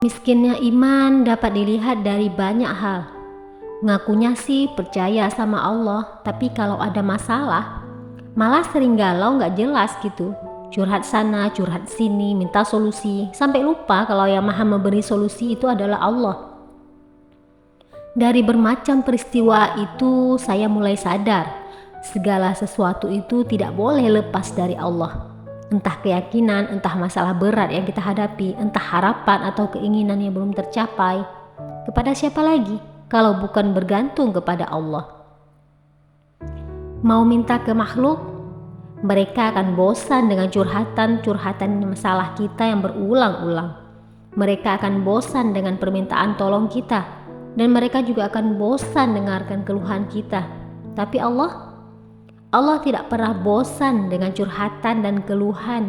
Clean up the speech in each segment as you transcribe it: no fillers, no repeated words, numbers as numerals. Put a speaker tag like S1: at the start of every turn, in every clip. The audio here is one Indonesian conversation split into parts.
S1: Miskinnya iman dapat dilihat dari banyak hal. Ngakunya sih percaya sama Allah, tapi kalau ada masalah, malah sering galau gak jelas gitu. Curhat sana, curhat sini, minta solusi, sampai lupa kalau yang maha memberi solusi itu adalah Allah. Dari bermacam peristiwa itu saya mulai sadar, segala sesuatu itu tidak boleh lepas dari Allah. Entah keyakinan, entah masalah berat yang kita hadapi, entah harapan atau keinginan yang belum tercapai. Kepada siapa lagi kalau bukan bergantung kepada Allah? Mau minta ke makhluk, mereka akan bosan dengan curhatan masalah kita yang berulang-ulang. Mereka akan bosan dengan permintaan tolong kita, dan mereka juga akan bosan dengarkan keluhan kita. Tapi Allah tidak pernah bosan dengan curhatan dan keluhan.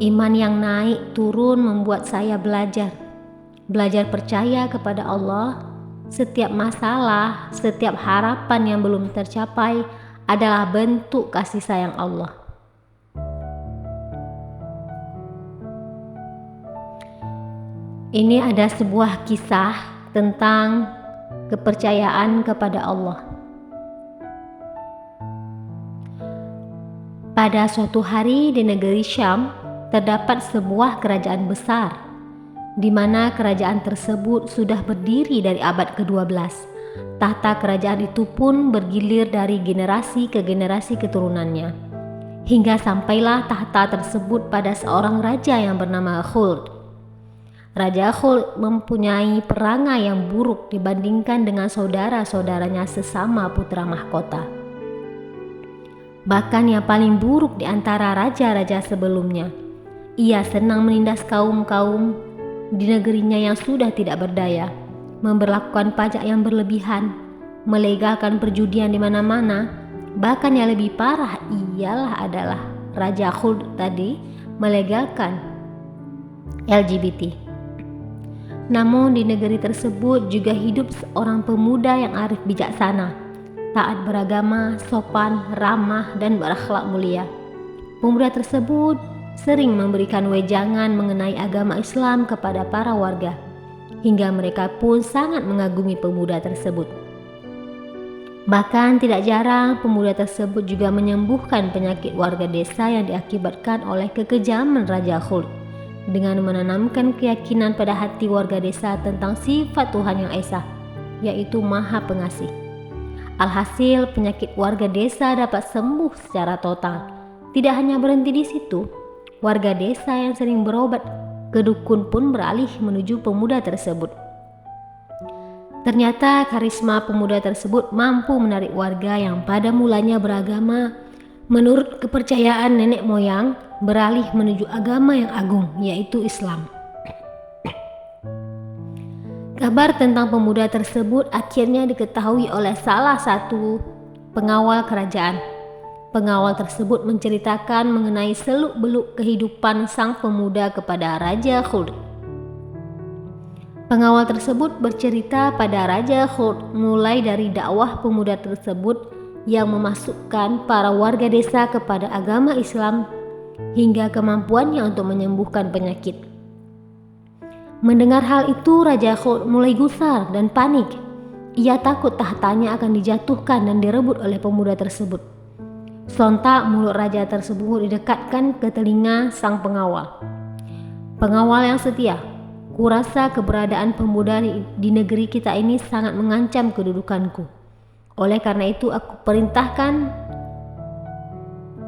S1: Iman yang naik turun membuat saya belajar percaya kepada Allah. Setiap masalah, setiap harapan yang belum tercapai adalah bentuk kasih sayang Allah. Ini ada sebuah kisah tentang kepercayaan kepada Allah. Pada suatu hari di negeri Syam terdapat sebuah kerajaan besar, di mana kerajaan tersebut sudah berdiri dari abad ke-12. Tahta kerajaan itu pun bergilir dari generasi ke generasi keturunannya, hingga sampailah tahta tersebut pada seorang raja yang bernama Khuld. Raja Khuld mempunyai perangai yang buruk dibandingkan dengan saudara-saudaranya sesama putra mahkota. Bahkan yang paling buruk di antara raja-raja sebelumnya. Ia senang menindas kaum-kaum di negerinya yang sudah tidak berdaya, memberlakukan pajak yang berlebihan, melegalkan perjudian di mana-mana. Bahkan yang lebih parah adalah Raja Khuld tadi melegalkan LGBT. Namun di negeri tersebut juga hidup seorang pemuda yang arif bijaksana, taat beragama, sopan, ramah, dan berakhlak mulia. Pemuda tersebut sering memberikan wejangan mengenai agama Islam kepada para warga, hingga mereka pun sangat mengagumi pemuda tersebut. Bahkan tidak jarang pemuda tersebut juga menyembuhkan penyakit warga desa yang diakibatkan oleh kekejaman Raja Khuld, dengan menanamkan keyakinan pada hati warga desa tentang sifat Tuhan yang Esa, yaitu Maha Pengasih. Alhasil penyakit warga desa dapat sembuh secara total. Tidak hanya berhenti di situ, warga desa yang sering berobat ke dukun pun beralih menuju pemuda tersebut. Ternyata karisma pemuda tersebut mampu menarik warga yang pada mulanya beragama menurut kepercayaan nenek moyang, beralih menuju agama yang agung, yaitu Islam. Kabar tentang pemuda tersebut akhirnya diketahui oleh salah satu pengawal kerajaan. Pengawal tersebut menceritakan mengenai seluk-beluk kehidupan sang pemuda kepada Raja Khuld. Pengawal tersebut bercerita pada Raja Khuld mulai dari dakwah pemuda tersebut yang memasukkan para warga desa kepada agama Islam, hingga kemampuannya untuk menyembuhkan penyakit. Mendengar hal itu, Raja Khuld mulai gusar dan panik. Ia takut tahtanya akan dijatuhkan dan direbut oleh pemuda tersebut. Sontak mulut raja tersebut didekatkan ke telinga sang pengawal. Pengawal yang setia, kurasa keberadaan pemuda di negeri kita ini sangat mengancam kedudukanku. Oleh karena itu aku perintahkan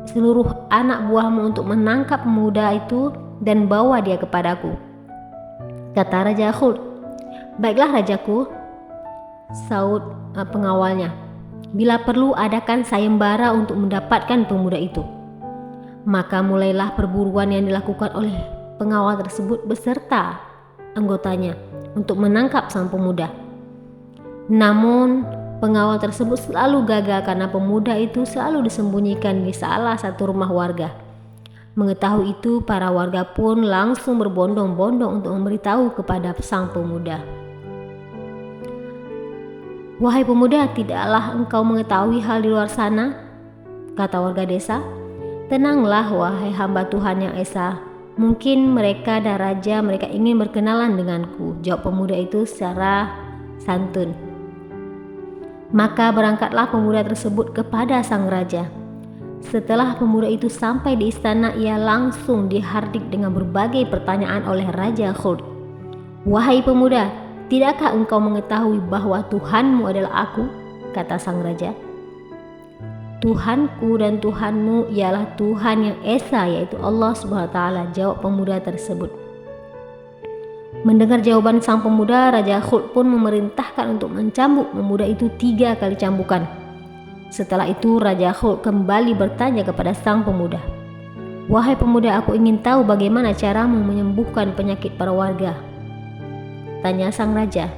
S1: seluruh anak buahmu untuk menangkap pemuda itu dan bawa dia kepadaku, kata Raja Khuld. Baiklah Rajaku, saud pengawalnya. Bila perlu adakan sayembara untuk mendapatkan pemuda itu. Maka mulailah perburuan yang dilakukan oleh pengawal tersebut beserta anggotanya untuk menangkap sang pemuda. Namun pengawal tersebut selalu gagal karena pemuda itu selalu disembunyikan di salah satu rumah warga. Mengetahui itu, para warga pun langsung berbondong-bondong untuk memberitahu kepada sang pemuda. "Wahai pemuda, tidaklah engkau mengetahui hal di luar sana?" kata warga desa. Tenanglah wahai hamba Tuhan yang esa. Mungkin mereka dan raja mereka ingin berkenalan denganku, jawab pemuda itu secara santun. Maka berangkatlah pemuda tersebut kepada sang raja. Setelah pemuda itu sampai di istana, ia langsung dihardik dengan berbagai pertanyaan oleh Raja Khuld. Wahai pemuda, tidakkah engkau mengetahui bahwa Tuhanmu adalah aku? Kata sang raja. Tuhanku dan Tuhanmu ialah Tuhan yang esa, yaitu Allah SWT, jawab pemuda tersebut. Mendengar jawaban sang pemuda, Raja Khuld pun memerintahkan untuk mencambuk pemuda itu 3 kali cambukan. Setelah itu Raja Khuld kembali bertanya kepada sang pemuda. Wahai pemuda, aku ingin tahu bagaimana caramu menyembuhkan penyakit para warga. Tanya sang raja.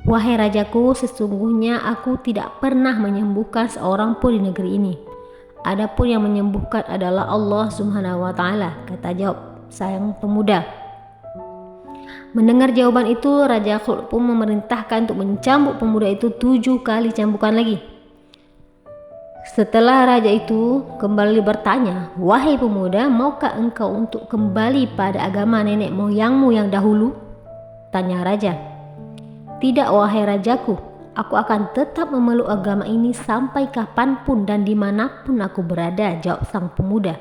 S1: Wahai rajaku, sesungguhnya aku tidak pernah menyembuhkan seorang pun di negeri ini. Adapun yang menyembuhkan adalah Allah Subhanahu wa Ta'ala, kata jawab sang pemuda. Mendengar jawaban itu, Raja Khuld pun memerintahkan untuk mencambuk pemuda itu 7 kali cambukan lagi. Setelah raja itu kembali bertanya, wahai pemuda, maukah engkau untuk kembali pada agama nenek moyangmu yang dahulu? Tanya raja. Tidak wahai rajaku, aku akan tetap memeluk agama ini sampai kapanpun dan dimanapun aku berada, jawab sang pemuda.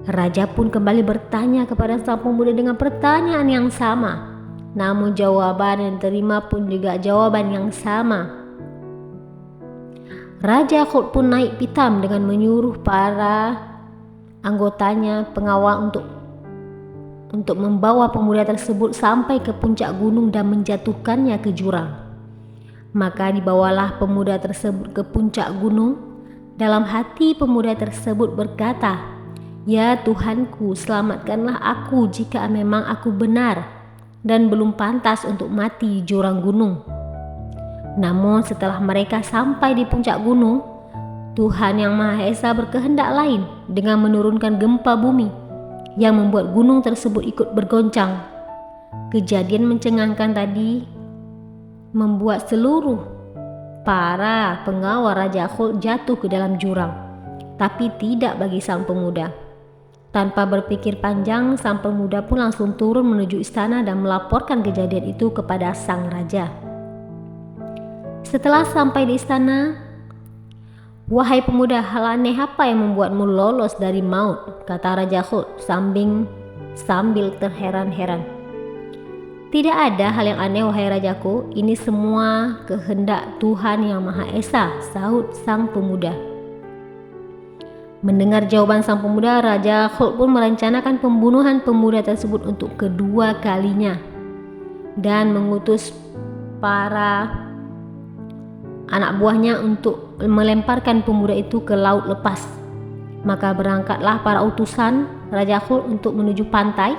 S1: Raja pun kembali bertanya kepada sang pemuda dengan pertanyaan yang sama. Namun jawaban yang diterima pun juga jawaban yang sama. Raja Khuld pun naik pitam dengan menyuruh para anggotanya pengawal untuk membawa pemuda tersebut sampai ke puncak gunung dan menjatuhkannya ke jurang. Maka dibawalah pemuda tersebut ke puncak gunung. Dalam hati pemuda tersebut berkata, ya Tuhanku, selamatkanlah aku jika memang aku benar dan belum pantas untuk mati di jurang gunung. Namun setelah mereka sampai di puncak gunung, Tuhan Yang Maha Esa berkehendak lain dengan menurunkan gempa bumi yang membuat gunung tersebut ikut bergoncang. Kejadian mencengangkan tadi membuat seluruh para pengawal Raja Khuld jatuh ke dalam jurang, tapi tidak bagi sang pemuda. Tanpa berpikir panjang, sang pemuda pun langsung turun menuju istana dan melaporkan kejadian itu kepada sang raja. Setelah sampai di istana, wahai pemuda, hal aneh apa yang membuatmu lolos dari maut? Kata Raja Khuld sambil terheran-heran. Tidak ada hal yang aneh wahai rajaku, ini semua kehendak Tuhan Yang Maha Esa, sahut sang pemuda. Mendengar jawaban sang pemuda, Raja Khuld pun merencanakan pembunuhan pemuda tersebut untuk kedua kalinya dan mengutus para anak buahnya untuk melemparkan pemuda itu ke laut lepas. Maka berangkatlah para utusan Raja Khuld untuk menuju pantai.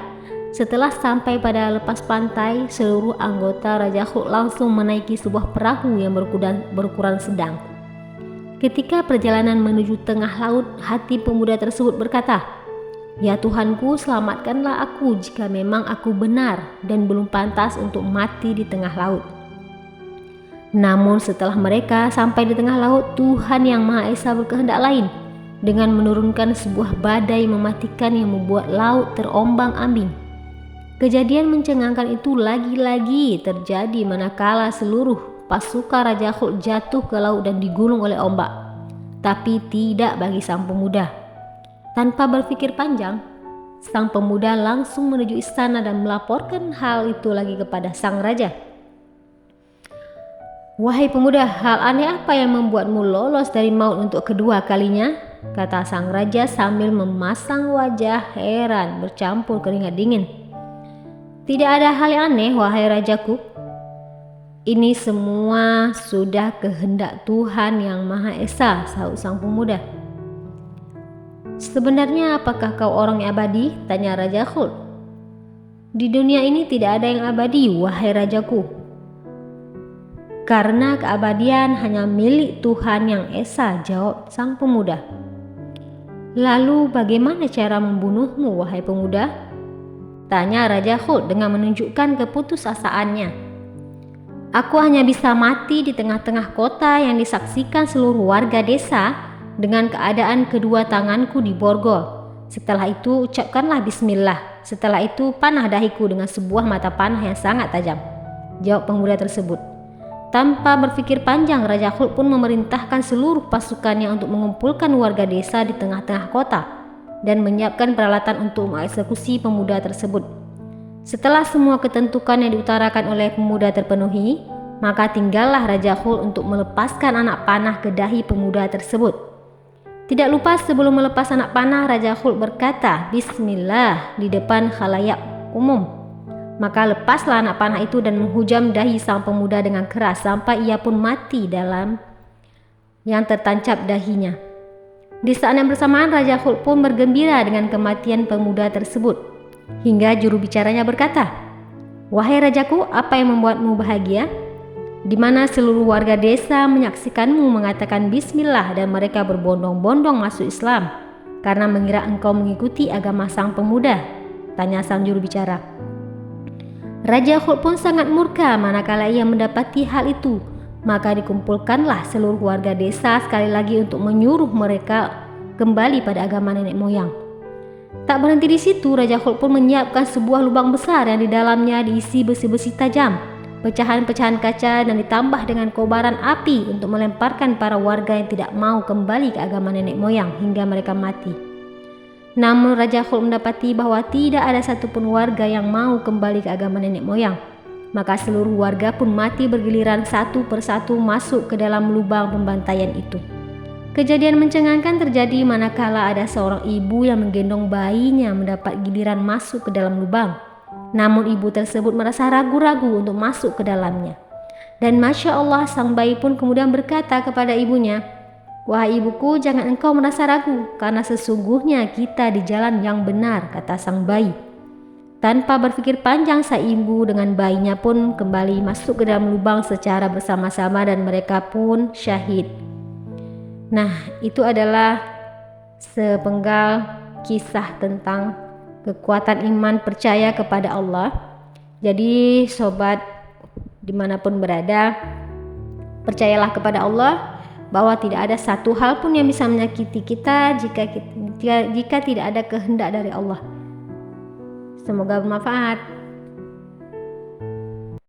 S1: Setelah sampai pada lepas pantai, seluruh anggota Raja Khuld langsung menaiki sebuah perahu yang berukuran sedang. Ketika perjalanan menuju tengah laut, hati pemuda tersebut berkata, ya Tuhanku, selamatkanlah aku jika memang aku benar dan belum pantas untuk mati di tengah laut. Namun setelah mereka sampai di tengah laut, Tuhan Yang Maha Esa berkehendak lain dengan menurunkan sebuah badai mematikan yang membuat laut terombang-ambing. Kejadian mencengangkan itu lagi-lagi terjadi manakala seluruh pasukan Raja Khuld jatuh ke laut dan digulung oleh ombak. Tapi tidak bagi sang pemuda. Tanpa berpikir panjang, sang pemuda langsung menuju istana dan melaporkan hal itu lagi kepada sang raja. Wahai pemuda, hal aneh apa yang membuatmu lolos dari maut untuk kedua kalinya? Kata sang raja sambil memasang wajah heran bercampur keringat dingin. Tidak ada hal yang aneh wahai rajaku. Ini semua sudah kehendak Tuhan Yang Maha Esa, sahut sang pemuda. Sebenarnya apakah kau orang yang abadi? Tanya Raja Khuld. Di dunia ini tidak ada yang abadi wahai rajaku, karena keabadian hanya milik Tuhan Yang Esa, jawab sang pemuda. Lalu bagaimana cara membunuhmu wahai pemuda? Tanya Raja Khuld dengan menunjukkan keputusasaannya. Aku hanya bisa mati di tengah-tengah kota yang disaksikan seluruh warga desa dengan keadaan kedua tanganku di borgol. Setelah itu ucapkanlah bismillah. Setelah itu panah dahiku dengan sebuah mata panah yang sangat tajam, jawab pemuda tersebut. Tanpa berpikir panjang, Raja Khulud pun memerintahkan seluruh pasukannya untuk mengumpulkan warga desa di tengah-tengah kota dan menyiapkan peralatan untuk mengeksekusi pemuda tersebut. Setelah semua ketentuan yang diutarakan oleh pemuda terpenuhi, maka tinggallah Raja Khulud untuk melepaskan anak panah ke dahi pemuda tersebut. Tidak lupa sebelum melepas anak panah, Raja Khulud berkata bismillah di depan khalayak umum. Maka lepaslah anak panah itu dan menghujam dahi sang pemuda dengan keras sampai ia pun mati dalam yang tertancap dahinya. Di saat yang bersamaan, Raja Khulud pun bergembira dengan kematian pemuda tersebut, hingga juru bicaranya berkata, "Wahai rajaku, apa yang membuatmu bahagia? Di mana seluruh warga desa menyaksikanmu mengatakan bismillah dan mereka berbondong-bondong masuk Islam karena mengira engkau mengikuti agama sang pemuda?" tanya sang juru bicara. Raja Khulud pun sangat murka manakala ia mendapati hal itu. Maka dikumpulkanlah seluruh warga desa sekali lagi untuk menyuruh mereka kembali pada agama nenek moyang. Tak berhenti di situ, Raja Khulud pun menyiapkan sebuah lubang besar yang di dalamnya diisi besi-besi tajam, pecahan-pecahan kaca, dan ditambah dengan kobaran api untuk melemparkan para warga yang tidak mau kembali ke agama nenek moyang hingga mereka mati. Namun Raja Khulud mendapati bahwa tidak ada satupun warga yang mau kembali ke agama nenek moyang. Maka seluruh warga pun mati bergiliran satu persatu masuk ke dalam lubang pembantaian itu. Kejadian mencengangkan terjadi manakala ada seorang ibu yang menggendong bayinya mendapat giliran masuk ke dalam lubang. Namun ibu tersebut merasa ragu-ragu untuk masuk ke dalamnya. Dan Masya Allah, sang bayi pun kemudian berkata kepada ibunya, "Wahai ibuku, jangan engkau merasa ragu, karena sesungguhnya kita di jalan yang benar," kata sang bayi. Tanpa berpikir panjang, sang ibu dengan bayinya pun kembali masuk ke dalam lubang secara bersama-sama dan mereka pun syahid. Nah, itu adalah sepenggal kisah tentang kekuatan iman percaya kepada Allah. Jadi sobat dimanapun berada, percayalah kepada Allah bahwa tidak ada satu hal pun yang bisa menyakiti kita jika tidak ada kehendak dari Allah. Semoga bermanfaat.